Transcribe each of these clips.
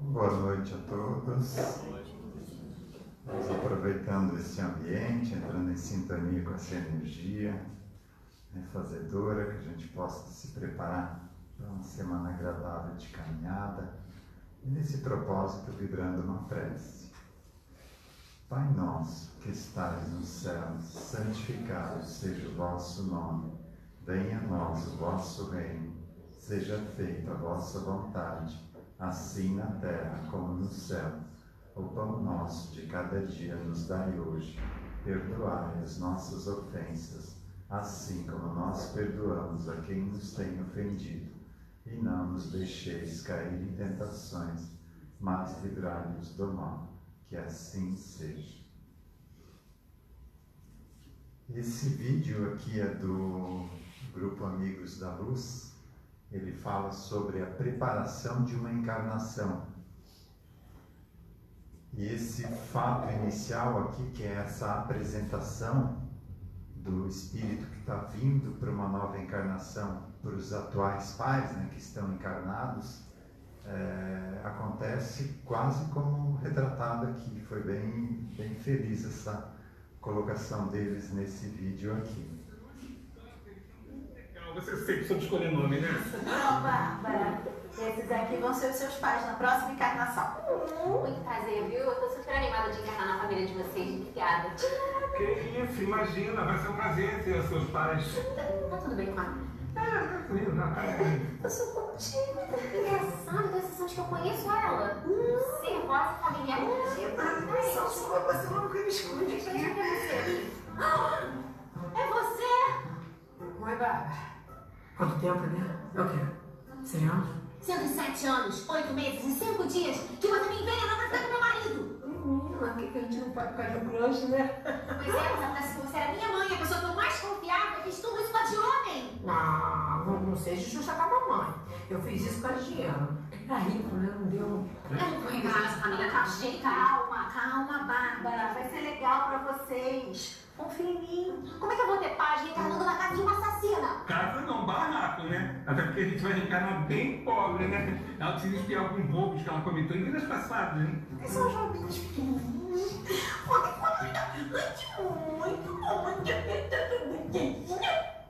Boa noite a todos. Vamos aproveitando esse ambiente, entrando em sintonia com essa energia refazedora, que a gente possa se preparar para uma semana agradável de caminhada e nesse propósito vibrando uma prece. Pai nosso que estais nos céus, santificado seja o vosso nome. Venha a nós o vosso reino. Seja feita a vossa vontade, assim na terra como no céu. O pão nosso de cada dia nos dai hoje. Perdoai as nossas ofensas, assim como nós perdoamos a quem nos tem ofendido. E não nos deixeis cair em tentações, mas livrai-nos do mal. Que assim seja. Esse vídeo aqui é do Grupo Amigos da Luz. Ele fala sobre a preparação de uma encarnação. E esse fato inicial aqui, que é essa apresentação do espírito que está vindo para uma nova encarnação, para os atuais pais, né, que estão encarnados, acontece quase como retratado aqui. Foi bem feliz essa colocação deles nesse vídeo aqui. Você sempre soube escolher nome, né? Não, Bárbara. Esses aqui vão ser os seus pais na próxima encarnação. Muito prazer, viu? Eu tô super animada de encarnar na família de vocês. Obrigada. Que isso, imagina, vai ser um prazer ter os seus pais. Tá tudo bem com a Tranquilo, não, Eu sou um pouco tímida. Engraçado, tenho a sensação de que eu conheço ela. Você, voz familiar contigo. Só se for você nunca me esconde Deixa eu aqui. ver você. É você? Oi, Bárbara. Quanto tempo, né? É o quê? 100 anos? 107 anos, 8 meses e 5 dias que você me envenenou pra ficar com meu marido. Menina, por que a gente não pode ficar de um crush, né? Pois é, mas acontece que você era minha mãe, a pessoa que eu mais confiava e fiz tudo isso com a de homem. Não seja justa com a mamãe. Eu fiz isso com a Giana. Era rico, né? Não deu. Eu não vou enganar essa família, tá? De jeito nenhum. Calma, Bárbara. Vai ser legal pra vocês. Confia em mim. Como é que eu vou ter paz reencarnando na casa de uma assassina? casa não, barraco, né? Até porque a gente vai reencarnar bem pobre, né? Ela precisa espiar alguns roubos que ela cometeu em vidas passadas, né? São os roubinhos pequenininhos. Ontem quando muito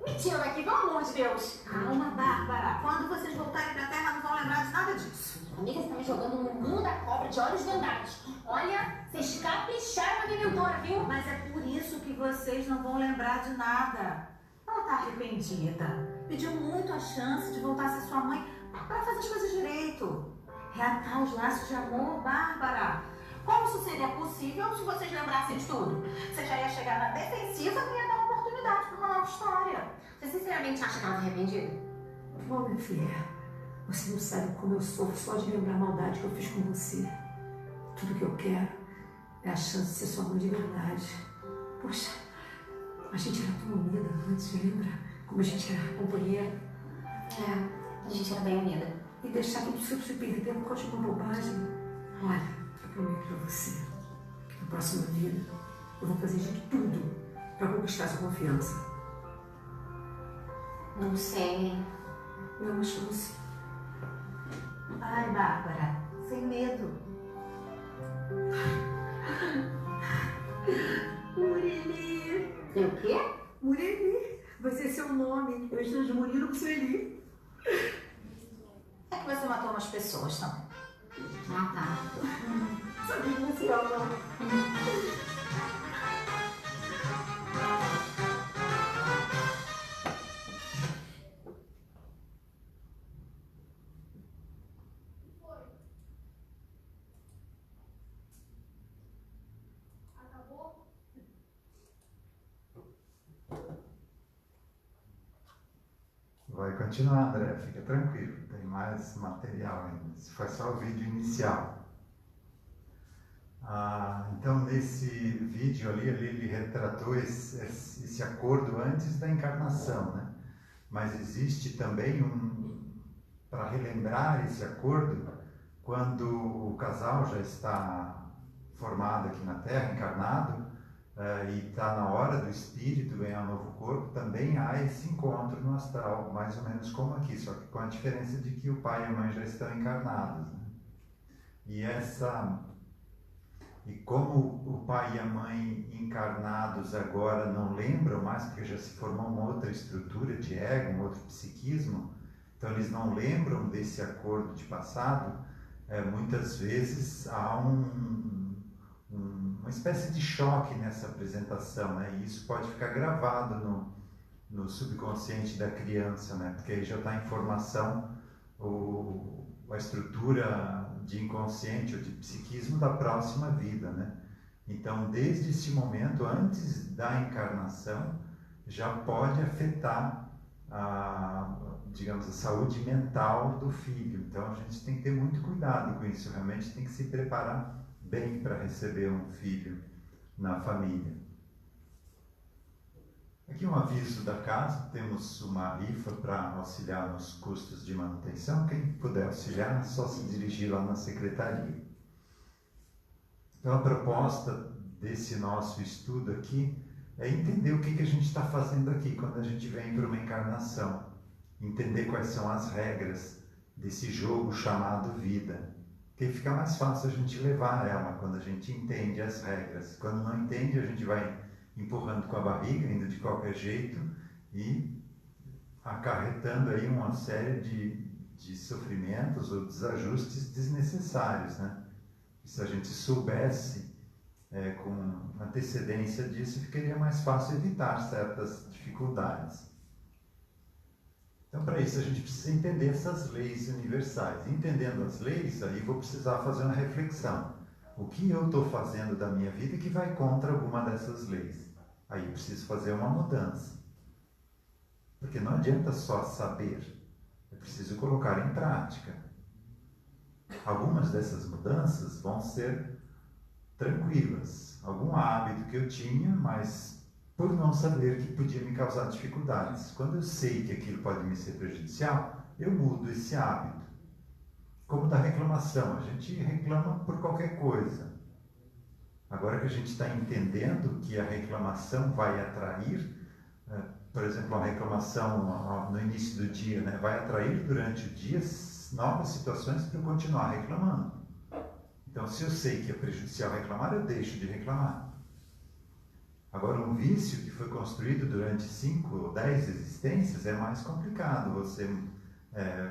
Me tira daqui, pelo amor de Deus. Calma, Bárbara. Quando vocês voltarem pra terra, não vão lembrar de nada disso. Amiga, você tá me jogando no mundo da cobra de olhos vendados. Olha, vocês capricharam na dementora, viu? Mas é por isso que vocês não vão lembrar de nada. Ela tá arrependida. Pediu muito a chance de voltar a ser sua mãe para fazer as coisas direito. Reatar os laços de amor, Bárbara. Como isso seria possível se vocês lembrassem de tudo? Você já ia chegar na defensiva e ia dar uma oportunidade para uma nova história. Você sinceramente acha que ela tá arrependida? Ô, minha filha, você não sabe como eu sofro só de lembrar a maldade que eu fiz com você. Tudo que eu quero é a chance de ser sua mãe de verdade. Poxa, a gente era tão unida antes, lembra? Como a gente era companheira. É, a gente era bem unida. E deixar tudo isso se perder por causa de uma bobagem. Olha, eu prometo pra você que na próxima vida eu vou fazer de tudo pra conquistar sua confiança. Não sei. Dá uma chance. Vai, Bárbara, sem medo. Murili. E o quê? Murili. Vai ser seu nome. Eu estou de Murilo com Sueli. É que você matou umas pessoas também. Ah, tá. Sabia que você ama. vai continuar, André, fica tranquilo, tem mais material ainda. Esse foi só o vídeo inicial. Então, nesse vídeo ali, ele retratou esse acordo antes da encarnação, né? Mas existe também para relembrar esse acordo, quando o casal já está formado aqui na Terra, encarnado, e está na hora do espírito ganhar um novo corpo, também há esse encontro no astral, mais ou menos como aqui, só que com a diferença de que o pai e a mãe já estão encarnados, né? E como o pai e a mãe encarnados agora não lembram mais, porque já se formou uma outra estrutura de ego, um outro psiquismo, então eles não lembram desse acordo de passado, muitas vezes há uma espécie de choque nessa apresentação, né? E isso pode ficar gravado no subconsciente da criança, né? Porque aí já está em formação a estrutura de inconsciente ou de psiquismo da próxima vida, né? Então, desde esse momento, antes da encarnação, já pode afetar digamos, a saúde mental do filho. Então, a gente tem que ter muito cuidado com isso, realmente tem que se preparar bem para receber um filho na família. Aqui um aviso da casa, temos uma rifa para auxiliar nos custos de manutenção. Quem puder auxiliar, é só se dirigir lá na secretaria. Então, a proposta desse nosso estudo aqui é entender o que a gente está fazendo aqui quando a gente vem para uma encarnação. Entender quais são as regras desse jogo chamado vida. Porque fica mais fácil a gente levar ela quando a gente entende as regras. Quando não entende, a gente vai empurrando com a barriga, indo de qualquer jeito e acarretando aí uma série de sofrimentos ou desajustes desnecessários, né? E se a gente soubesse com antecedência disso, ficaria mais fácil evitar certas dificuldades. Então, para isso, a gente precisa entender essas leis universais. Entendendo as leis, aí vou precisar fazer uma reflexão. O que eu estou fazendo da minha vida que vai contra alguma dessas leis? Aí eu preciso fazer uma mudança. Porque não adianta só saber, eu preciso colocar em prática. Algumas dessas mudanças vão ser tranquilas. Algum hábito que eu tinha, mas por não saber que podia me causar dificuldades. Quando eu sei que aquilo pode me ser prejudicial, eu mudo esse hábito. Como da reclamação, a gente reclama por qualquer coisa. Agora que a gente está entendendo que a reclamação vai atrair, por exemplo, a reclamação no início do dia, né, vai atrair durante o dia novas situações para eu continuar reclamando. Então, se eu sei que é prejudicial reclamar, eu deixo de reclamar. Agora, um vício que foi construído durante 5 ou 10 existências é mais complicado você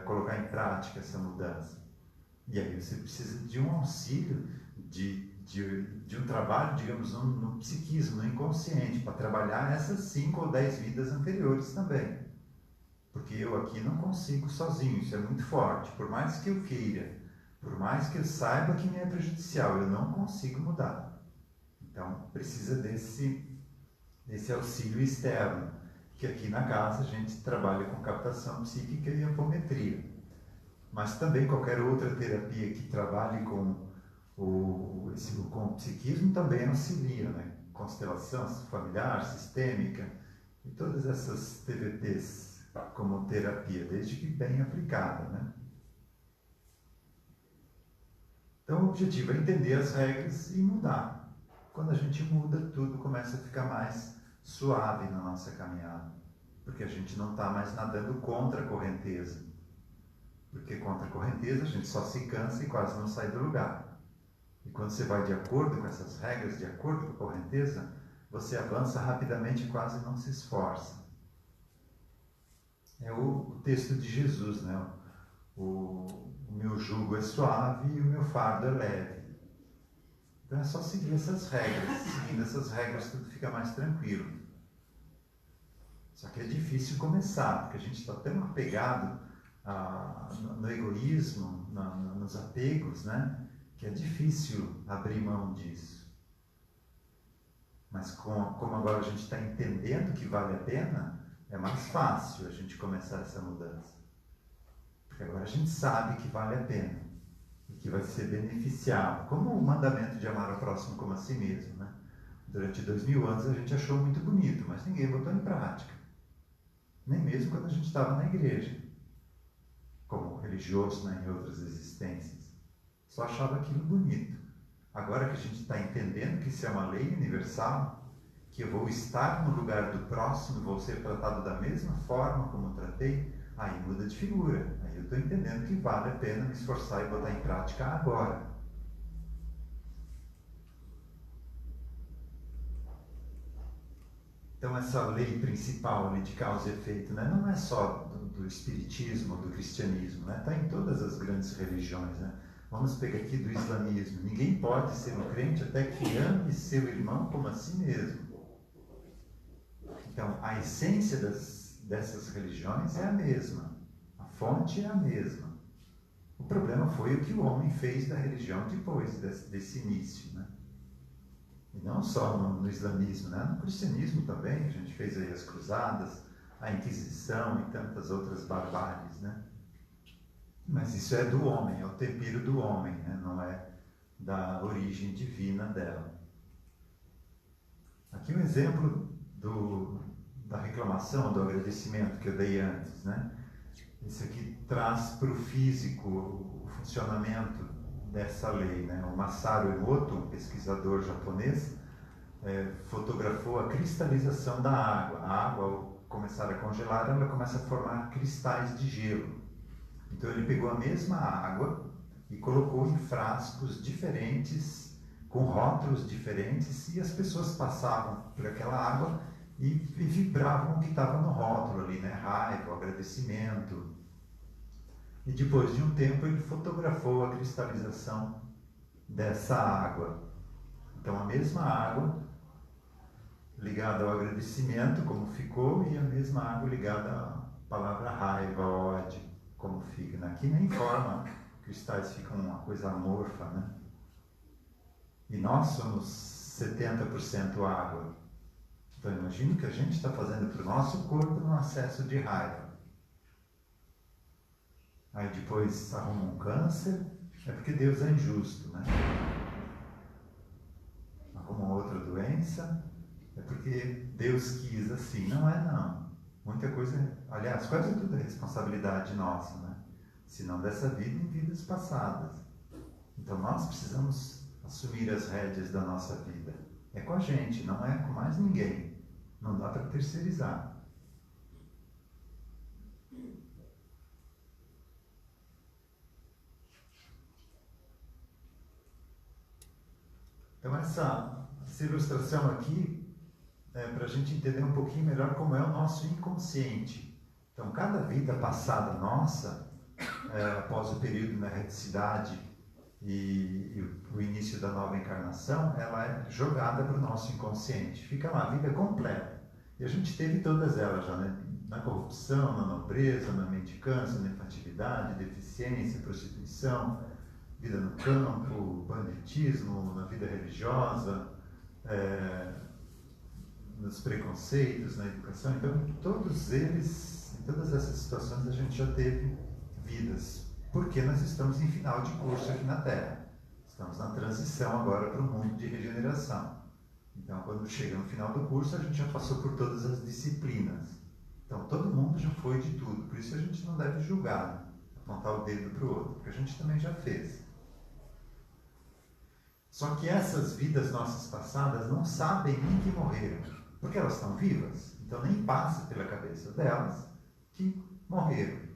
colocar em prática essa mudança. E aí você precisa de um auxílio, de um trabalho, digamos, no psiquismo, no inconsciente, para trabalhar essas 5 ou 10 vidas anteriores também. Porque eu aqui não consigo sozinho, isso é muito forte. Por mais que eu queira, por mais que eu saiba que me é prejudicial, eu não consigo mudar. Então, precisa desse auxílio externo, que aqui na casa a gente trabalha com captação psíquica e apometria. Mas também qualquer outra terapia que trabalhe com o psiquismo também auxilia, né? Constelação familiar, sistêmica, e todas essas TVTs como terapia, desde que bem aplicada, né? Então o objetivo é entender as regras e mudar. Quando a gente muda, tudo começa a ficar mais suave na nossa caminhada, porque a gente não está mais nadando contra a correnteza, porque contra a correnteza a gente só se cansa e quase não sai do lugar. E quando você vai de acordo com essas regras, de acordo com a correnteza, você avança rapidamente e quase não se esforça. É o texto de Jesus, né? O meu jugo é suave e o meu fardo é leve. Então é só seguir essas regras. Seguindo essas regras tudo fica mais tranquilo. Só que é difícil começar, porque a gente está tão apegado no egoísmo, nos apegos, né? Que é difícil abrir mão disso. Mas como agora a gente está entendendo que vale a pena, é mais fácil a gente começar essa mudança. Porque agora a gente sabe que vale a pena e que vai ser beneficiado, como o mandamento de amar ao próximo como a si mesmo, né? Durante 2000 anos a gente achou muito bonito, mas ninguém botou em prática. Nem mesmo quando a gente estava na igreja, como religioso, né, em outras existências. Só achava aquilo bonito. Agora que a gente está entendendo que isso é uma lei universal, que eu vou estar no lugar do próximo, vou ser tratado da mesma forma como tratei, aí muda de figura. Aí eu estou entendendo que vale a pena me esforçar e botar em prática agora. Então essa lei principal ali de causa e efeito, né, não é só do espiritismo, do cristianismo, né, está em todas as grandes religiões, né. Vamos pegar aqui do islamismo. Ninguém pode ser um crente até que ame seu irmão como a si mesmo. Então a essência dessas religiões é a mesma. A fonte é a mesma. O problema foi o que o homem fez da religião depois desse início, né. E não só no islamismo, né? No cristianismo também, a gente fez aí as cruzadas, a Inquisição e tantas outras barbáries, né? Mas isso é do homem, é o tempero do homem, né? Não é da origem divina dela. Aqui um exemplo da reclamação, do agradecimento que eu dei antes, né? Isso aqui traz para o físico o funcionamento dessa lei, né? O Masaru Emoto, um pesquisador japonês, fotografou a cristalização da água. A água, ao começar a congelar, ela começa a formar cristais de gelo. Então ele pegou a mesma água e colocou em frascos diferentes, com rótulos diferentes, e as pessoas passavam por aquela água e vibravam o que estava no rótulo ali, né? Raiva, agradecimento. E depois de um tempo ele fotografou a cristalização dessa água. Então a mesma água ligada ao agradecimento, como ficou, e a mesma água ligada à palavra raiva, ódio, como fica. Aqui nem forma, cristais ficam uma coisa amorfa, né? E nós somos 70% água. Então imagina o que a gente está fazendo para o nosso corpo no acesso de raiva. Aí depois arruma um câncer, é porque Deus é injusto, né? Arruma outra doença, é porque Deus quis assim. Não é, não. Muita coisa, aliás, quase tudo é responsabilidade nossa, né? Se não dessa vida, em vidas passadas. Então nós precisamos assumir as rédeas da nossa vida. É com a gente, não é com mais ninguém. Não dá para terceirizar. Então essa ilustração aqui é para a gente entender um pouquinho melhor como é o nosso inconsciente. Então cada vida passada nossa, após o período na reticidade e o início da nova encarnação, ela é jogada para o nosso inconsciente. Fica lá a vida completa. E a gente teve todas elas já, né? Na corrupção, na nobreza, na mendicância, na infantilidade, deficiência, prostituição, vida no campo, banditismo, na vida religiosa, nos preconceitos, na educação. Então, em todas essas situações a gente já teve vidas, porque nós estamos em final de curso aqui na Terra. Estamos na transição agora para o mundo de regeneração. Então, quando chega no final do curso, a gente já passou por todas as disciplinas. Então, todo mundo já foi de tudo. Por isso a gente não deve julgar, né? Apontar o dedo para o outro, porque a gente também já fez. Só que essas vidas nossas passadas não sabem nem que morreram, porque elas estão vivas. Então, nem passa pela cabeça delas que morreram.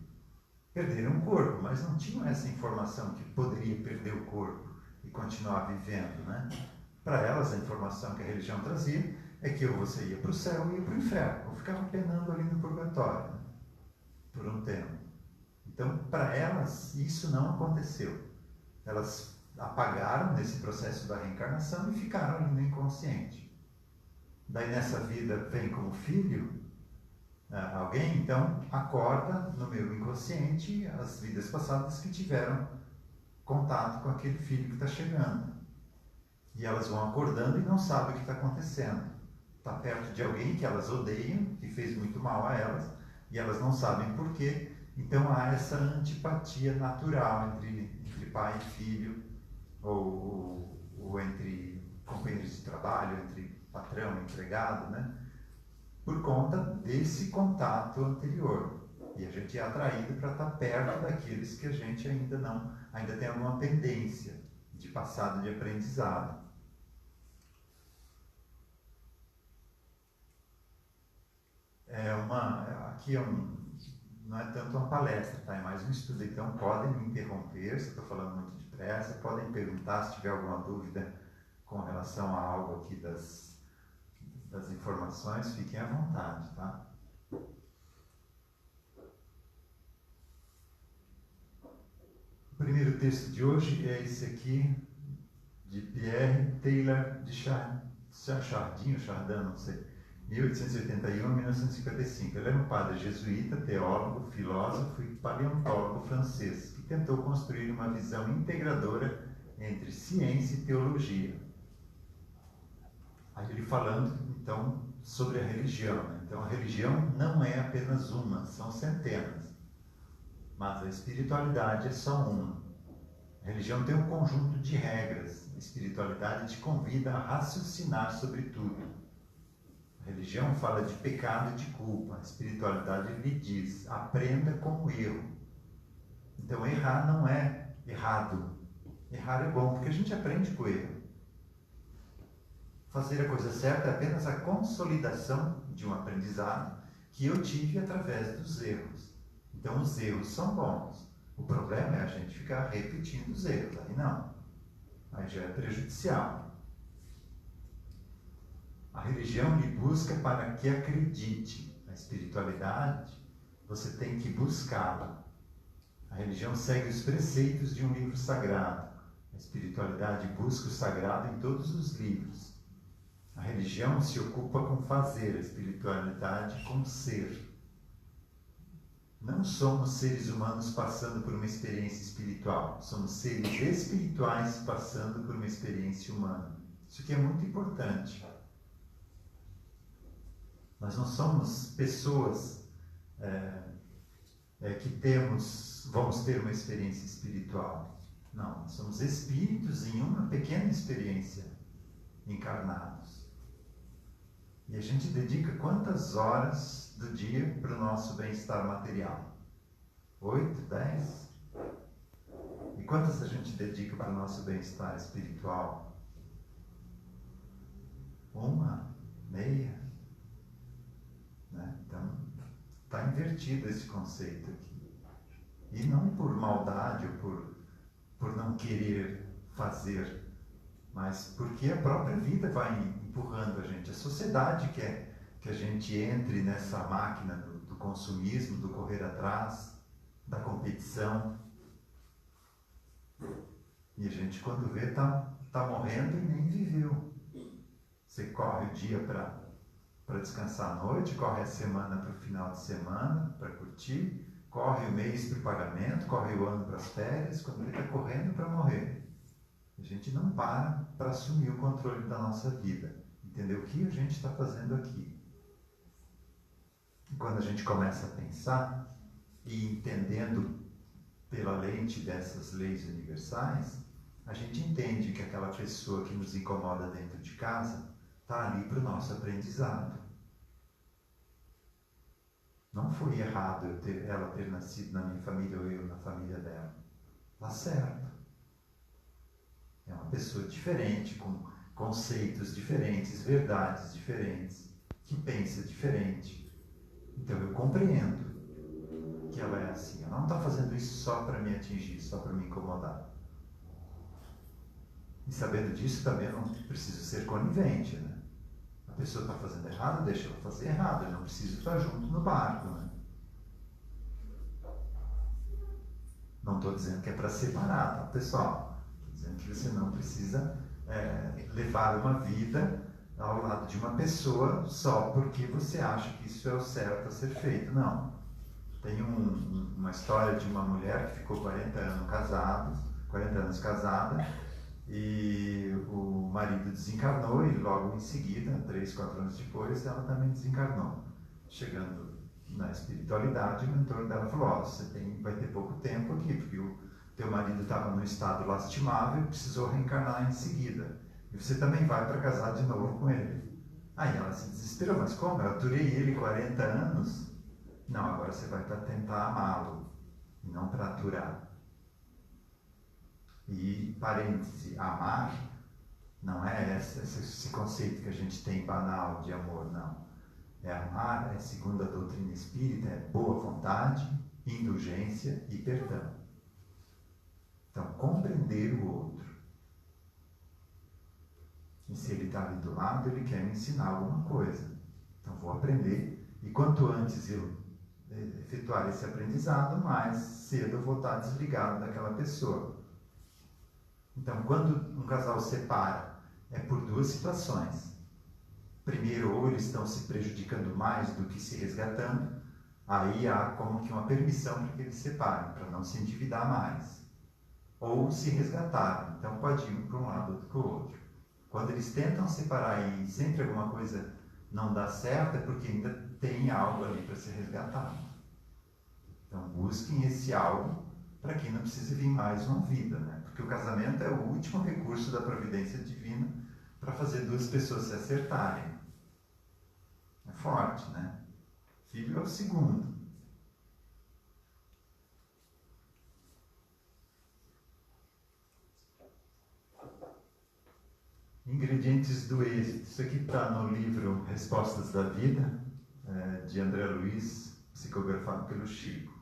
Perderam o corpo, mas não tinham essa informação que poderia perder o corpo e continuar vivendo, né? Para elas, a informação que a religião trazia é que ou você ia para o céu ou ia para o inferno, ou ficava penando ali no purgatório, né? Por um tempo. Então, para elas, isso não aconteceu. Elas apagaram nesse processo da reencarnação e ficaram ali no inconsciente. Daí, nessa vida, vem como filho, alguém, então, acorda no meu inconsciente as vidas passadas que tiveram contato com aquele filho que está chegando. E elas vão acordando e não sabem o que está acontecendo. estar perto de alguém que elas odeiam, que fez muito mal a elas, e elas não sabem por quê. Então há essa antipatia natural entre pai e filho, ou entre companheiros de trabalho, entre patrão e empregado, né? Por conta desse contato anterior. E a gente é atraído para estar perto daqueles que a gente ainda tem alguma pendência de passado de aprendizado. Não é tanto uma palestra, tá? É mais um estudo, então podem me interromper se eu estou falando muito depressa, podem perguntar se tiver alguma dúvida com relação a algo aqui das informações, fiquem à vontade, tá? O primeiro texto de hoje é esse aqui, de Pierre Taylor de Chardin, não sei, 1881 a 1955. Ele era um padre jesuíta, teólogo, filósofo e paleontólogo francês, que tentou construir uma visão integradora entre ciência e teologia. Aí ele falando, então, sobre a religião. Então, a religião não é apenas uma, são centenas. Mas a espiritualidade é só uma. A religião tem um conjunto de regras. A espiritualidade te convida a raciocinar sobre tudo. A religião fala de pecado e de culpa. A espiritualidade lhe diz, aprenda com o erro. Então, errar não é errado. Errar é bom, porque a gente aprende com o erro. Fazer a coisa certa é apenas a consolidação de um aprendizado que eu tive através dos erros. Então, os erros são bons. O problema é a gente ficar repetindo os erros. Aí não. Aí já é prejudicial. A religião lhe busca para que acredite. A espiritualidade, você tem que buscá-la. A religião segue os preceitos de um livro sagrado. A espiritualidade busca o sagrado em todos os livros. A religião se ocupa com fazer, a espiritualidade com ser. Não somos seres humanos passando por uma experiência espiritual. Somos seres espirituais passando por uma experiência humana. Isso aqui é muito importante. Nós não somos pessoas que vamos ter uma experiência espiritual. Não, nós somos espíritos em uma pequena experiência encarnados. E a gente dedica quantas horas do dia para o nosso bem-estar material? 8, 10? E quantas a gente dedica para o nosso bem-estar espiritual? 1, meia? Né? Então, está invertido esse conceito aqui. E não por maldade ou por não querer fazer, mas porque a própria vida vai empurrando a gente. A sociedade quer que a gente entre nessa máquina do consumismo, do correr atrás, da competição. E a gente, quando vê, tá morrendo e nem viveu. Você corre o dia para descansar à noite, corre a semana para o final de semana, para curtir, corre o mês para o pagamento, corre o ano para as férias, quando ele está correndo para morrer. A gente não para assumir o controle da nossa vida, entender o que a gente está fazendo aqui. E quando a gente começa a pensar e entendendo pela lente dessas leis universais, a gente entende que aquela pessoa que nos incomoda dentro de casa está ali para o nosso aprendizado. Não foi errado ela ter nascido na minha família ou eu na família dela. Está certo. É uma pessoa diferente, com conceitos diferentes, verdades diferentes, que pensa diferente. Então eu compreendo que ela é assim. Ela não está fazendo isso só para me atingir, só para me incomodar. E sabendo disso também eu não preciso ser conivente, né? A pessoa está fazendo errado, deixa ela fazer errado. Eu não preciso estar junto no barco, né? Não estou dizendo que é para separar, tá, pessoal? Estou dizendo que você não precisa levar uma vida ao lado de uma pessoa só porque você acha que isso é o certo a ser feito. Não. Tem uma história de uma mulher que ficou 40 anos casada, E o marido desencarnou e logo em seguida, 3, 4 anos depois, ela também desencarnou. Chegando na espiritualidade, o mentor dela falou: ó, vai ter pouco tempo aqui, porque o teu marido estava num estado lastimável e precisou reencarnar em seguida. E você também vai para casar de novo com ele. Aí ela se desesperou: mas como? Eu aturei ele 40 anos? Não, agora você vai para tentar amá-lo, e não para aturar. E, parêntese, amar não é esse conceito que a gente tem banal de amor, não. Amar, segundo a doutrina espírita, é boa vontade, indulgência e perdão. Então, compreender o outro. E se ele está ali do lado, ele quer me ensinar alguma coisa. Então, vou aprender. E quanto antes eu efetuar esse aprendizado, mais cedo eu vou estar desligado daquela pessoa. Então, quando um casal separa, é por 2 situações. Primeiro, ou eles estão se prejudicando mais do que se resgatando, aí há como que uma permissão para que eles separem, para não se endividar mais. Ou se resgataram, então pode ir para um lado ou para o outro. Quando eles tentam separar e sempre alguma coisa não dá certo, é porque ainda tem algo ali para ser resgatado. Então busquem esse algo para que não precise vir mais uma vida, né? Porque o casamento é o último recurso da providência divina para fazer 2 pessoas se acertarem. É forte, né? Filho é o segundo. Ingredientes do êxito. Isso aqui está no livro Respostas da Vida, de André Luiz, psicografado pelo Chico.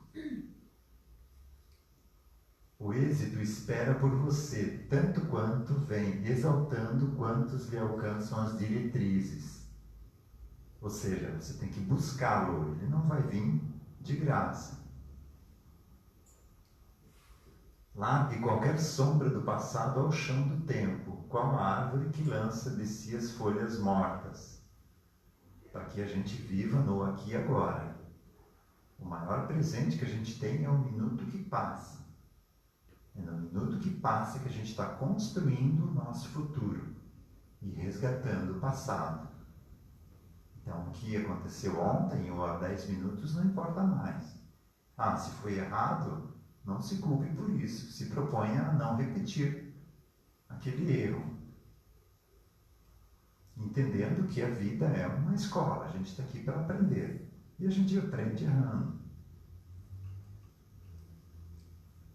O êxito espera por você, tanto quanto vem exaltando quantos lhe alcançam as diretrizes. Ou seja, você tem que buscá-lo, ele não vai vir de graça. Largue qualquer sombra do passado ao chão do tempo, qual a árvore que lança de si as folhas mortas, para que a gente viva no aqui e agora. O maior presente que a gente tem é o minuto que passa. É no minuto que passa que a gente está construindo o nosso futuro e resgatando o passado. Então, o que aconteceu ontem ou há 10 minutos não importa mais. Se foi errado, não se culpe por isso. Se proponha a não repetir aquele erro. Entendendo que a vida é uma escola, a gente está aqui para aprender. E a gente aprende errando.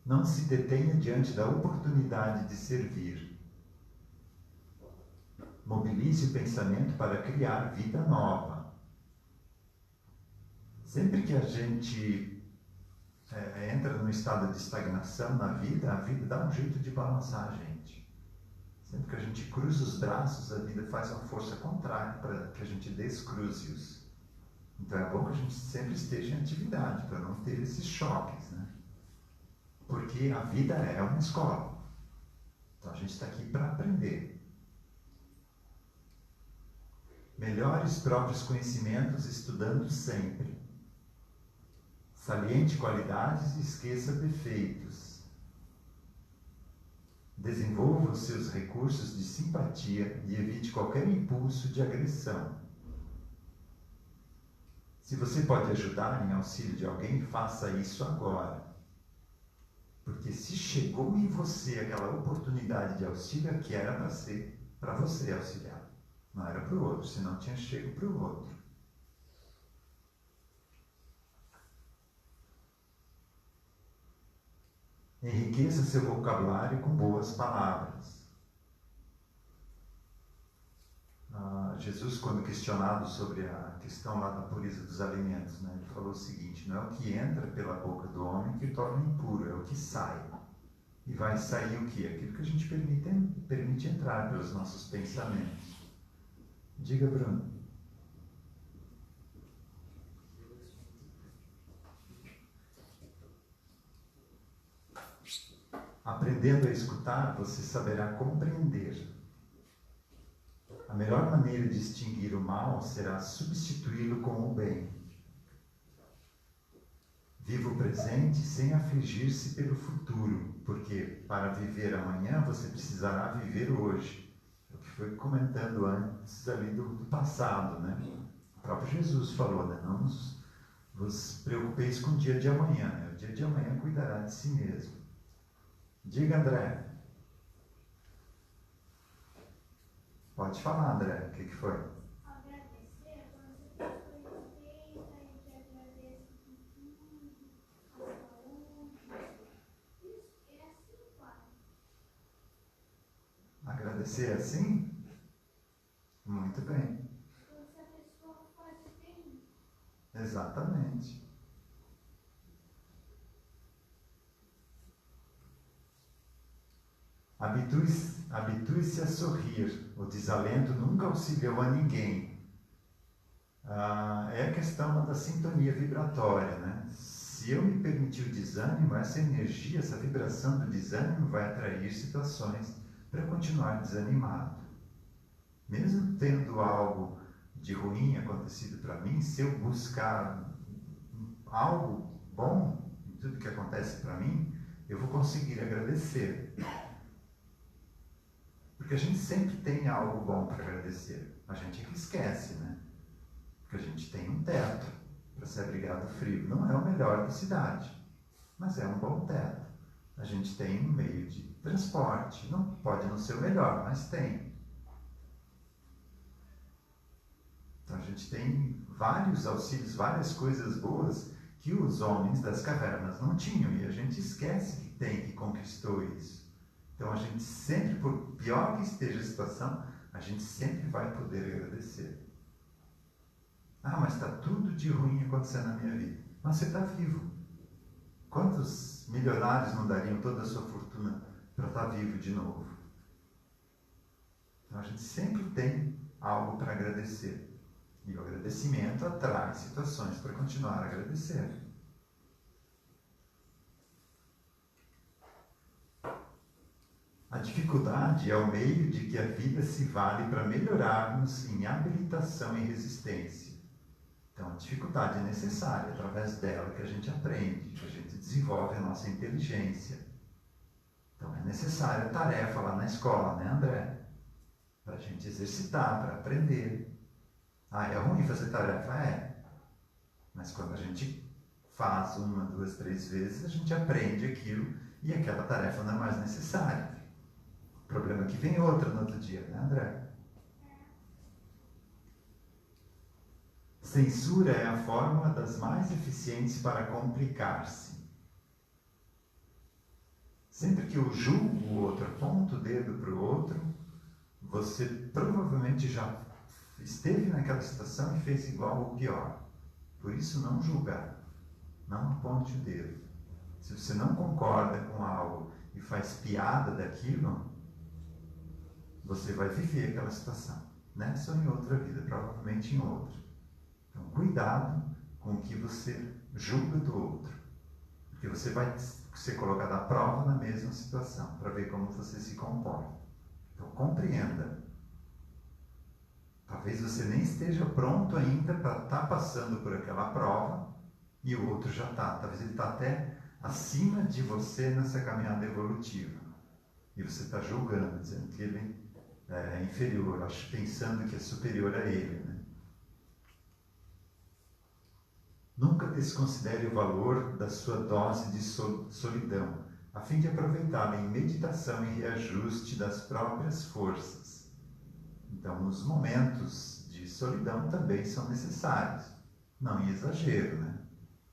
Não se detenha diante da oportunidade de servir. Mobilize o pensamento para criar vida nova. Sempre que a gente entra num estado de estagnação na vida, a vida dá um jeito de balançar a gente. Sempre que a gente cruza os braços, a vida faz uma força contrária para que a gente descruze-os. Então é bom que a gente sempre esteja em atividade, para não ter esses choques, né? Porque a vida é uma escola. Então a gente está aqui para aprender. Melhore os próprios conhecimentos estudando sempre. Saliente qualidades e esqueça defeitos. Desenvolva os seus recursos de simpatia e evite qualquer impulso de agressão. Se você pode ajudar em auxílio de alguém, faça isso agora. Porque se chegou em você aquela oportunidade de auxílio, é que era para ser para você auxiliar. Não era para o outro, senão tinha chego para o outro. Enriqueça seu vocabulário com boas palavras. Jesus, quando questionado sobre a questão lá da pureza dos alimentos, né, ele falou o seguinte: não é o que entra pela boca do homem que o torna impuro, é o que sai. E vai sair o quê? Aquilo que a gente permite entrar pelos nossos pensamentos. Diga, Bruno. Aprendendo a escutar, você saberá compreender. A melhor maneira de extinguir o mal será substituí-lo com o bem. Viva o presente sem afligir-se pelo futuro, porque para viver amanhã você precisará viver hoje. É o que foi comentando antes ali do passado, né? O próprio Jesus falou, né? Não vos preocupeis com o dia de amanhã, né? O dia de amanhã cuidará de si mesmo. Diga, André. Pode falar, André. O que foi? Agradecer, quando você faz coisa feita, a gente agradece por tudo, a saúde. Isso é assim, pai. Agradecer assim? Muito bem. Quando a pessoa faz bem, Exatamente. Habitue-se a sorrir. O desalento nunca auxiliou a ninguém. É a questão da sintonia vibratória, né? Se eu me permitir o desânimo, essa energia, essa vibração do desânimo vai atrair situações para eu continuar desanimado. Mesmo tendo algo de ruim acontecido para mim, se eu buscar algo bom em tudo que acontece para mim, eu vou conseguir agradecer. Porque a gente sempre tem algo bom para agradecer. A gente é que esquece, né? Porque a gente tem um teto para ser abrigado do frio. Não é o melhor da cidade, mas é um bom teto. A gente tem um meio de transporte. Não pode não ser o melhor, mas tem. Então a gente tem vários auxílios, várias coisas boas que os homens das cavernas não tinham. E a gente esquece que tem, que conquistou isso. Então a gente sempre, por pior que esteja a situação, a gente sempre vai poder agradecer. Ah, mas está tudo de ruim acontecendo na minha vida. Mas você está vivo. Quantos milionários não dariam toda a sua fortuna para estar vivo de novo? Então a gente sempre tem algo para agradecer. E o agradecimento atrai situações para continuar a agradecer. A dificuldade é o meio de que a vida se vale para melhorarmos em habilitação e resistência. Então, a dificuldade é necessária, através dela que a gente aprende, que a gente desenvolve a nossa inteligência. Então, é necessária a tarefa lá na escola, né, André? Para a gente exercitar, para aprender. Ah, é ruim fazer tarefa? É. Mas quando a gente faz 1, 2, 3 vezes, a gente aprende aquilo e aquela tarefa não é mais necessária. O problema é que vem outra no outro dia, né, André? Censura é a fórmula das mais eficientes para complicar-se. Sempre que eu julgo o outro, aponto o dedo para o outro, você provavelmente já esteve naquela situação e fez igual ou pior. Por isso, não julgar. Não aponte o dedo. Se você não concorda com algo e faz piada daquilo, você vai viver aquela situação. Nessa ou em outra vida, provavelmente em outra. Então, cuidado com o que você julga do outro. Porque você vai ser colocado à prova na mesma situação, para ver como você se comporta. Então, compreenda. Talvez você nem esteja pronto ainda para estar passando por aquela prova e o outro já está. Talvez ele está até acima de você nessa caminhada evolutiva. E você está julgando, dizendo que ele é inferior, pensando que é superior a ele, né? Nunca desconsidere o valor da sua dose de solidão, a fim de aproveitá-la em meditação e reajuste das próprias forças. Então, os momentos de solidão também são necessários, não em exagero, né?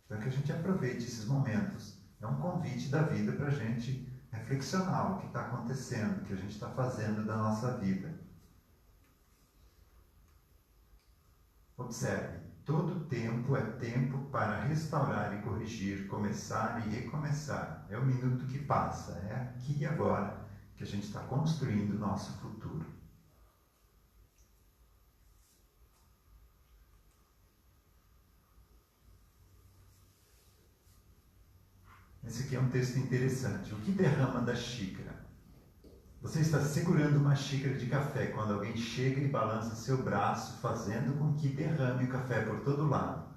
Então, que a gente aproveite esses momentos. É um convite da vida para a gente reflexionar o que está acontecendo, o que a gente está fazendo da nossa vida. Observe, todo tempo é tempo para restaurar e corrigir, começar e recomeçar. É o minuto que passa, é aqui e agora que a gente está construindo o nosso futuro. Esse aqui é um texto interessante. O que derrama da xícara? Você está segurando uma xícara de café quando alguém chega e balança seu braço, fazendo com que derrame o café por todo lado.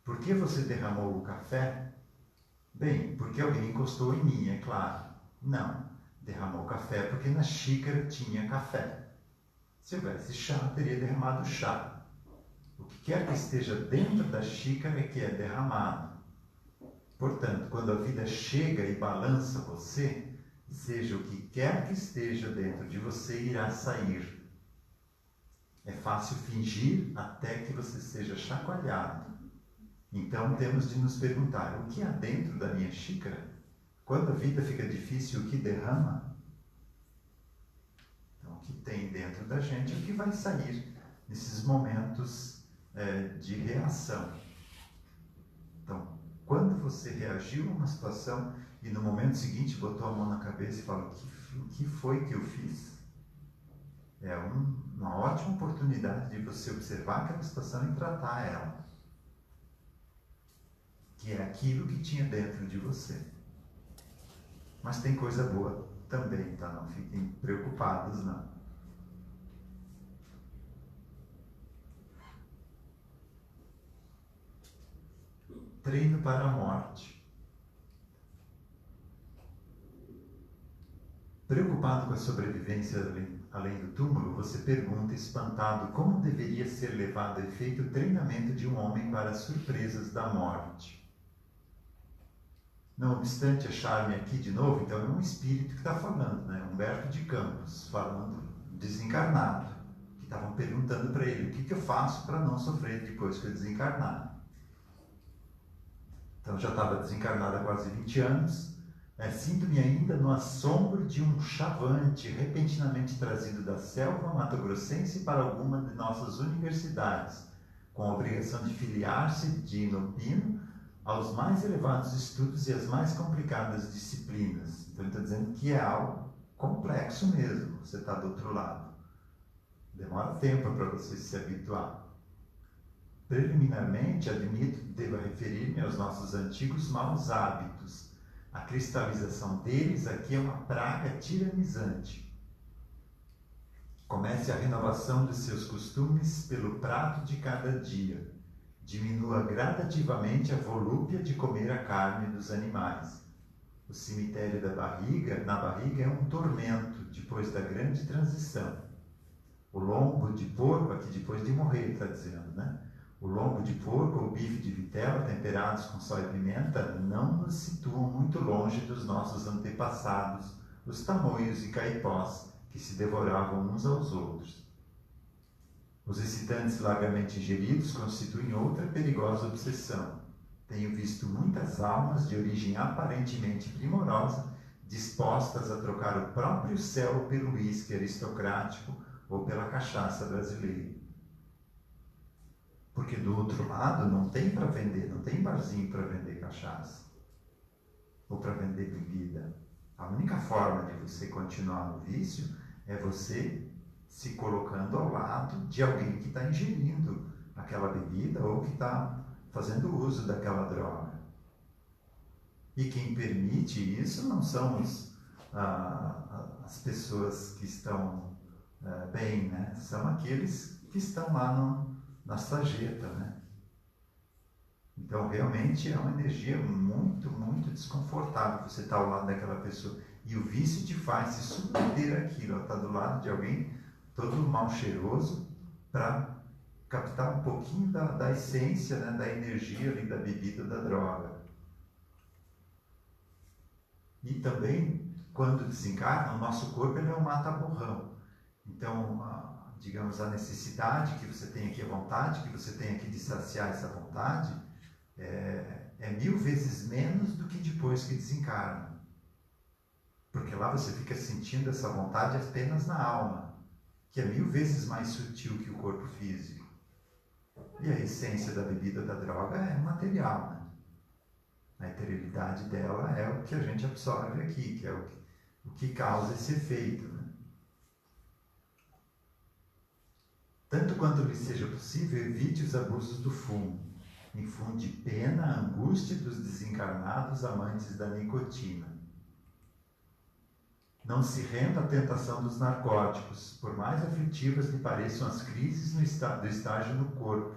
Por que você derramou o café? Bem, porque alguém encostou em mim, é claro. Não, derramou café porque na xícara tinha café. Se houvesse chá, teria derramado chá. O que quer que esteja dentro da xícara é que é derramado. Portanto, quando a vida chega e balança você, seja o que quer que esteja dentro de você, irá sair. É fácil fingir até que você seja chacoalhado. Então temos de nos perguntar, o que há dentro da minha xícara? Quando a vida fica difícil, o que derrama? Então, o que tem dentro da gente é o que vai sair nesses momentos de reação. Então, quando você reagiu a uma situação e no momento seguinte botou a mão na cabeça e falou, o que foi que eu fiz? É uma ótima oportunidade de você observar aquela situação e tratar ela. Que é aquilo que tinha dentro de você. Mas tem coisa boa também, tá? Não fiquem preocupados, não. Treino para a morte. Preocupado com a sobrevivência além do túmulo, você pergunta, espantado, como deveria ser levado a efeito o treinamento de um homem para as surpresas da morte. Não obstante achar-me aqui de novo, então é um espírito que está falando, né? Humberto de Campos, falando desencarnado, que estavam perguntando para ele, o que eu faço para não sofrer depois que eu desencarnar? Então já estava desencarnado há quase 20 anos, sinto-me ainda no assombro de um chavante repentinamente trazido da selva mato-grossense para alguma de nossas universidades, com a obrigação de filiar-se de inopino aos mais elevados estudos e às mais complicadas disciplinas. Então ele está dizendo que é algo complexo mesmo, você está do outro lado. Demora tempo para você se habituar. Preliminarmente, admito que deva referir-me aos nossos antigos maus hábitos. A cristalização deles aqui é uma praga tiranizante. Comece a renovação de seus costumes pelo prato de cada dia. Diminua gradativamente a volúpia de comer a carne dos animais. O cemitério na barriga é um tormento depois da grande transição. O lombo de porco, aqui depois de morrer, está dizendo, né? O lombo de porco ou bife de vitela temperados com sal e pimenta não nos situam muito longe dos nossos antepassados, os tamoios e caipós, que se devoravam uns aos outros. Os excitantes largamente ingeridos constituem outra perigosa obsessão. Tenho visto muitas almas de origem aparentemente primorosa dispostas a trocar o próprio céu pelo uísque aristocrático ou pela cachaça brasileira. Porque do outro lado não tem para vender, não tem barzinho para vender cachaça ou para vender bebida. A única forma de você continuar no vício é você se colocando ao lado de alguém que está ingerindo aquela bebida ou que está fazendo uso daquela droga. E quem permite isso não são as pessoas que estão bem, né? São aqueles que estão lá na sarjeta, né? Então, realmente é uma energia muito, muito desconfortável você estar ao lado daquela pessoa. E o vício te faz se submeter àquilo, estar do lado de alguém todo mal cheiroso para captar um pouquinho da essência, né, da energia ali da bebida, da droga. E também, quando desencarna, o nosso corpo ele é um mata-borrão. Então, digamos, a necessidade que você tem aqui, a vontade que você tem aqui de saciar essa vontade, é 1000 vezes menos do que depois que desencarna. Porque lá você fica sentindo essa vontade apenas na alma, que é 1000 vezes mais sutil que o corpo físico. E a essência da bebida, da droga, é material, né? A esterilidade dela é o que a gente absorve aqui, que é o que causa esse efeito, né? Tanto quanto lhe seja possível, evite os abusos do fumo. Infunde pena, angústia dos desencarnados amantes da nicotina. Não se renda à tentação dos narcóticos, por mais aflitivas lhe pareçam as crises do estágio no corpo.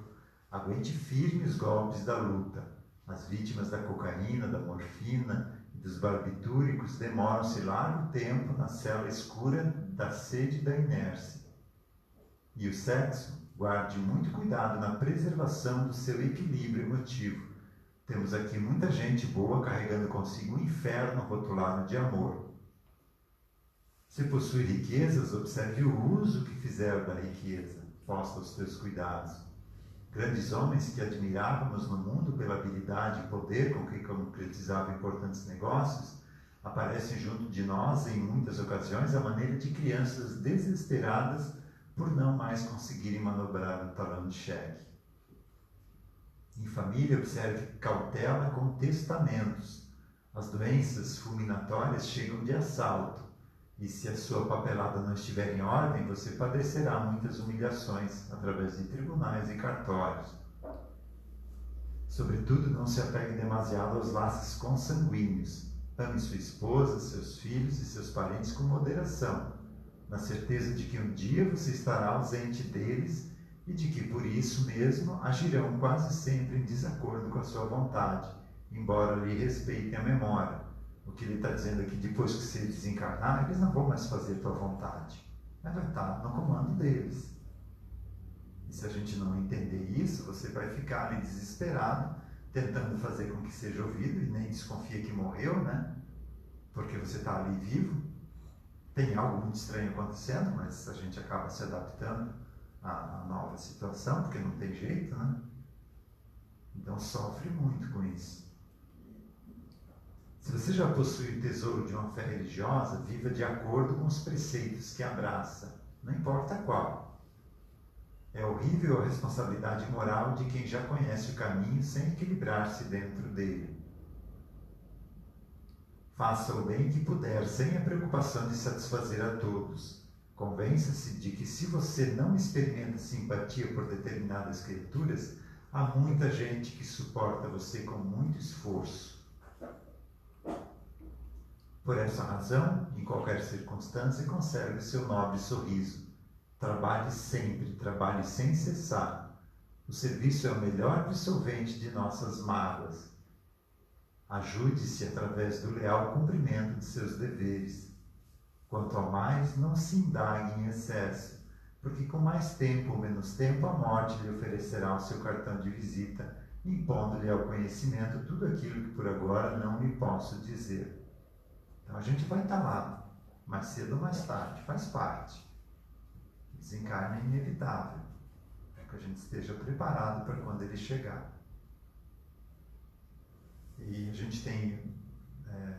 Aguente firme os golpes da luta. As vítimas da cocaína, da morfina e dos barbitúricos demoram-se largo tempo na cela escura da sede e da inércia. E o sexo, guarde muito cuidado na preservação do seu equilíbrio emotivo. Temos aqui muita gente boa carregando consigo o inferno rotulado de amor. Se possui riquezas, observe o uso que fizer da riqueza, posta aos teus cuidados. Grandes homens que admirávamos no mundo pela habilidade e poder com que concretizavam importantes negócios, aparecem junto de nós em muitas ocasiões à maneira de crianças desesperadas por não mais conseguirem manobrar o talão de cheque. Em família, observe cautela com testamentos. As doenças fulminatórias chegam de assalto. E se a sua papelada não estiver em ordem, você padecerá muitas humilhações através de tribunais e cartórios. Sobretudo, não se apegue demasiado aos laços consanguíneos. Ame sua esposa, seus filhos e seus parentes com moderação, na certeza de que um dia você estará ausente deles e de que, por isso mesmo, agirão quase sempre em desacordo com a sua vontade, embora lhe respeitem a memória. O que ele está dizendo aqui, depois que você desencarnar, eles não vão mais fazer tua vontade. Mas vai estar no comando deles. E se a gente não entender isso, você vai ficar ali desesperado, tentando fazer com que seja ouvido, e nem desconfia que morreu, né? Porque você está ali vivo. Tem algo muito estranho acontecendo, mas a gente acaba se adaptando à nova situação, porque não tem jeito, né? Então sofre muito com isso. Se você já possui o tesouro de uma fé religiosa, viva de acordo com os preceitos que abraça, não importa qual. É horrível a responsabilidade moral de quem já conhece o caminho sem equilibrar-se dentro dele. Faça o bem que puder, sem a preocupação de satisfazer a todos. Convença-se de que se você não experimenta simpatia por determinadas criaturas, há muita gente que suporta você com muito esforço. Por essa razão, em qualquer circunstância, conserve o seu nobre sorriso. Trabalhe sempre, trabalhe sem cessar. O serviço é o melhor dissolvente de nossas mágoas. Ajude-se através do leal cumprimento de seus deveres. Quanto a mais, não se indague em excesso, porque com mais tempo ou menos tempo a morte lhe oferecerá o seu cartão de visita, impondo-lhe ao conhecimento tudo aquilo que por agora não lhe posso dizer. Então a gente vai estar lá, mais cedo ou mais tarde, faz parte. Desencarne é inevitável, para que a gente esteja preparado para quando ele chegar. E a gente tem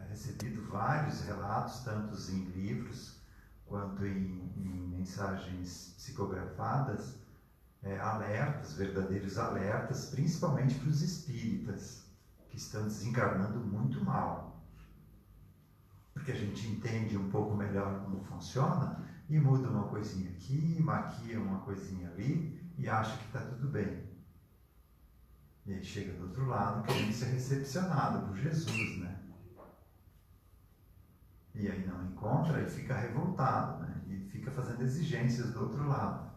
recebido vários relatos, tanto em livros quanto em mensagens psicografadas, alertas, verdadeiros alertas, principalmente para os espíritas, que estão desencarnando muito mal. Porque a gente entende um pouco melhor como funciona e muda uma coisinha aqui, maquia uma coisinha ali e acha que está tudo bem. E aí chega do outro lado querendo ser recepcionado por Jesus, né? E aí não encontra e fica revoltado, né? E fica fazendo exigências do outro lado.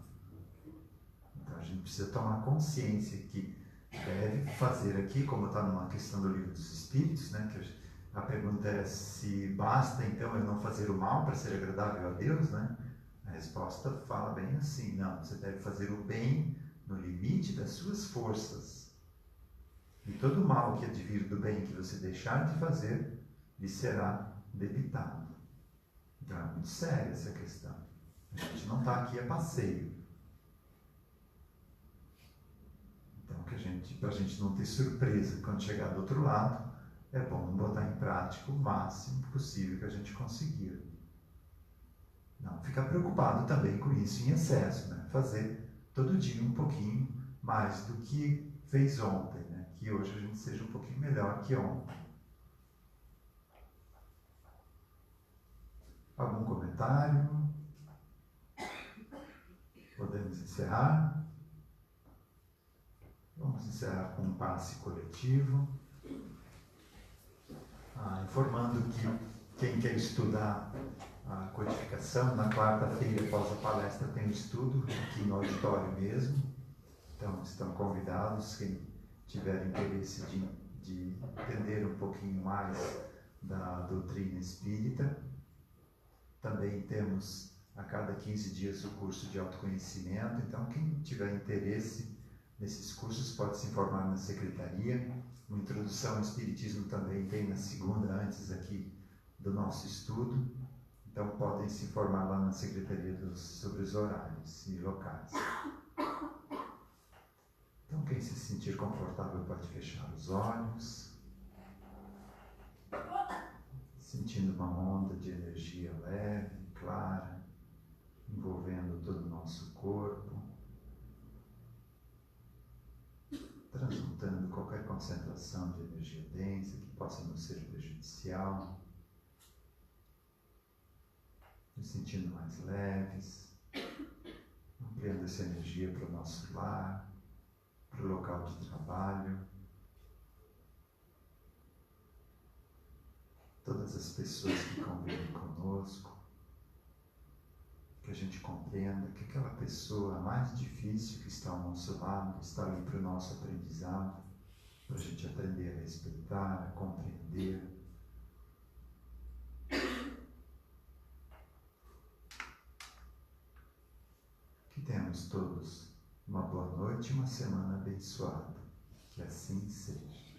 Então a gente precisa tomar consciência que deve fazer aqui, como está numa questão do Livro dos Espíritos, né? Que a pergunta é se basta então eu não fazer o mal para ser agradável a Deus, né? A resposta fala bem assim, não, você deve fazer o bem no limite das suas forças. E todo o mal que advir do bem que você deixar de fazer, lhe será debitado. Então é muito séria essa questão. A gente não está aqui a passeio. Então, para a gente não ter surpresa quando chegar do outro lado, é bom botar em prática o máximo possível que a gente conseguir. Não ficar preocupado também com isso em excesso, né? Fazer todo dia um pouquinho mais do que fez ontem, né? Que hoje a gente seja um pouquinho melhor que ontem. Algum comentário? Podemos encerrar? Vamos encerrar com um passe coletivo. Informando que quem quer estudar a codificação, na quarta-feira após a palestra tem um estudo aqui no auditório mesmo. Então estão convidados, quem tiver interesse de entender um pouquinho mais da doutrina espírita. Também temos a cada 15 dias o curso de autoconhecimento, então quem tiver interesse nesses cursos pode se informar na secretaria. Uma introdução ao Espiritismo também tem na segunda, antes aqui do nosso estudo, então podem se informar lá na secretaria sobre os horários e locais. Então quem se sentir confortável pode fechar os olhos, sentindo uma onda de energia leve, clara, envolvendo todo o nosso corpo, transmutando qualquer concentração de energia densa que possa nos ser prejudicial, nos sentindo mais leves, ampliando essa energia para o nosso lar, para o local de trabalho. Todas as pessoas que convivem conosco, que a gente compreenda que aquela pessoa mais difícil que está ao nosso lado está ali para o nosso aprendizado, para a gente aprender a respeitar, a compreender. Que tenhamos todos uma boa noite e uma semana abençoada. Que assim seja.